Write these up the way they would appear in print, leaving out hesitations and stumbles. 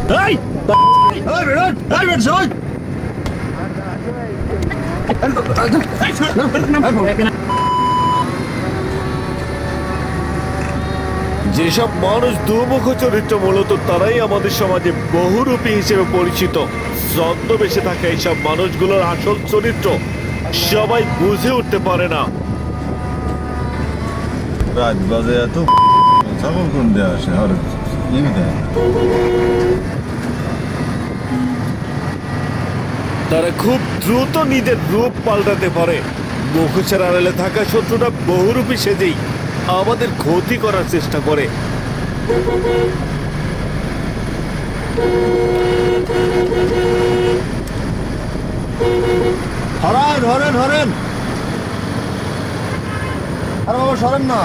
এই এই বেরোন এই বেরোন যেসব মানুষ দুমুখ চরিত্র মূলত তারাই আমাদের সমাজে বহুরূপী হিসেবে পরিচিত। ছদ্মবেশে থাকা এইসব মানুষগুলোর আসল চরিত্র সবাই বুঝে উঠতে পারে না। রাত বাজে এত ছাগল কোন দেওয়া আসে আর ইমি দেয়। তারা খুব দ্রুত নিজের রূপ পাল্টাতে পারে। মুখোশের আড়ালে থাকা শত্রুটা বহুরূপী সেজেই আমাদের ক্ষতি করার চেষ্টা করে। হরেন হরেন হরেন আরে বাবা সরেন না,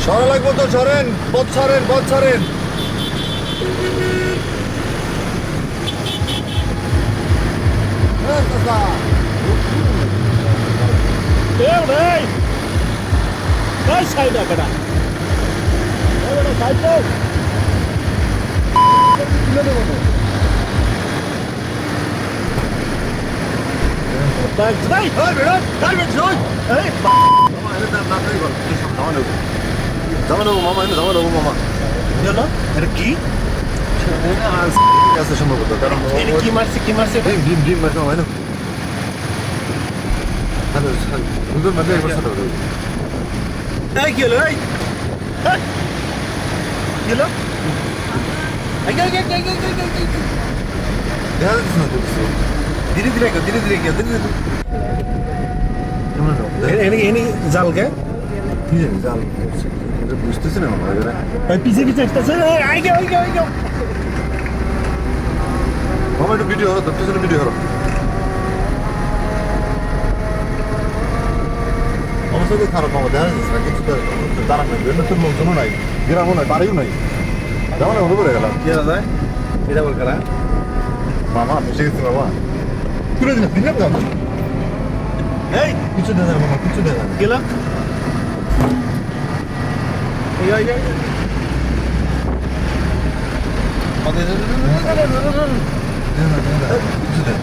সরা লাগবো তো, সরেন পথ ছাড়েন পথ ছাড়েন। এই এই সাইড বেটা এই সাইড তো কিলো দেবো তো তাই তাই এই বেটা তাই বেটা এই মামা এনে দাম না করি বল জামানো মামা এনে জামানো মামা জানো এটা কি আছে সম্ভবত, কারণ এটা কি মারছে ডিম ডিম মারছে মামা এনে হ্যালো সুন্দর মধ্যে একবার সাথে এই কি হলো এই কি হলো এই দেখা যাচ্ছে না তো কিছু। ধীরে ধীরে কেউ ধীরে ধীরে কেউ ধীরে ধীরে কেমন এনে জাল কে কি জানি জাল বুঝতেছি না মামা এবারে। এই পিছে পিছে আসতেছে আই গে মামা একটু ভিডিও হলো, তোর পিছনে ভিডিও হলো। অবস্থা তো খারাপ মামা, দেখা যাচ্ছে না কিছু দাঁড়ান নাই, বেরোলে তোর লোকজনও নাই, গ্রামও নাই, বাড়িও নাই, যেমন হলো করে গেলাম। কি হলো যায় এটা বল করা মামা ফেসে গেছি মামা, তুলে দিন দিন না এই কিছু দেখা মামা, কিছু দেখা কি হলো এই কিছু দেখা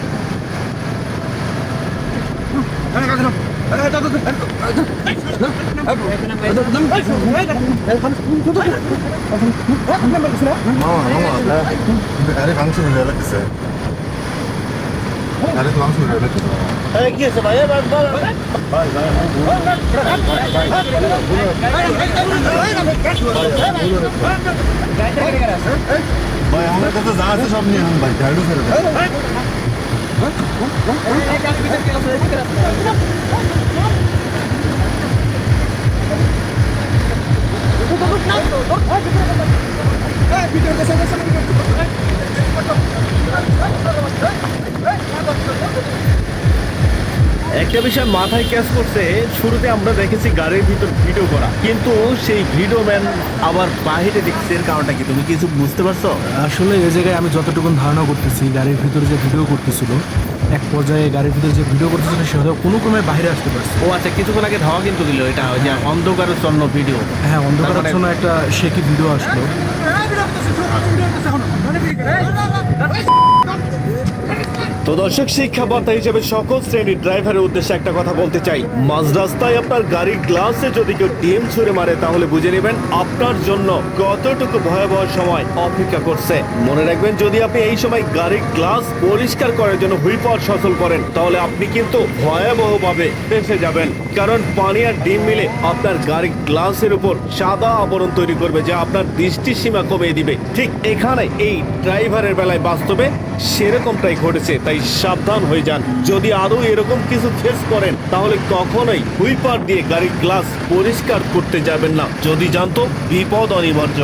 মামা মামা আরে মাংস মিলে লাগতেছে, আরে তো মাংস মিলে লাগতেছে এই কি আছে ভাই ভাই আমার কাছে যা আছে সব নিয়ে আন ভাই, গাড়ি ছেড়ে দেন। একটা বিষয় মাথায় ক্যাচ করছে, শুরুতে আমরা দেখেছি গাড়ির ভিতর ভিডিও করা, কিন্তু সেই ভিডিও ম্যান আবার বাহিরে দেখছে। এর কারণটা কি তুমি কিছু বুঝতে পারছো? আসলে এই জায়গায় আমি যতটুকু ধারণা করতেছি, গাড়ির ভিতরে যে ভিডিও করতেছিল, এক পর্যায়ে গাড়ির ভিতরে যে ভিডিও করতেছিল সে হয়তো কোনো ক্রমে বাইরে আসতে পারছে। ও আচ্ছা, কিছুক্ষণ আগে ধাওয়া কিন্তু দিল, এটা ওই যে অন্ধকারের জন্য ভিডিও। হ্যাঁ, অন্ধকারের তারপরে- জন্য একটা শেকি ভিডিও আসলো। তো দর্শক, শিক্ষাবার্তা হিসেবে সকল শ্রেণীর ড্রাইভারের উদ্দেশ্যে একটা কথা বলতে চাই, মাঝ রাস্তায় আপনার গাড়ির গ্লাসে যদি কেউ ডিম ছুঁড়ে মারে তাহলে বুঝে নেবেন আপনার জন্য কতটুকু ভয়াবহ সময় অপেক্ষা করছে। মনে রাখবেন, যদি আপনি এই সময় গাড়ির গ্লাস পরিষ্কার করার জন্য হুইপার সচল করেন তাহলে আপনি কিন্তু ভয়াবহভাবে ফেঁসে যাবেন, কারণ পানি আর ডিম মিলে আপনার গাড়ির গ্লাসের উপর সাদা আবরণ তৈরি করবে, যা আপনার দৃষ্টিসীমা কমিয়ে দিবে। ঠিক এখানে এই ড্রাইভারের বেলায় বাস্তবে সেরকমটাই ঘটেছে, তাই সাবধান হয়ে যান। যদি আদৌ এরকম কিছু ফেস করেন তাহলে কখনোই হুইপার দিয়ে গাড়ির গ্লাস পরিষ্কার করতে যাবেন না, যদি জানতো বিপদ অনিবার্য।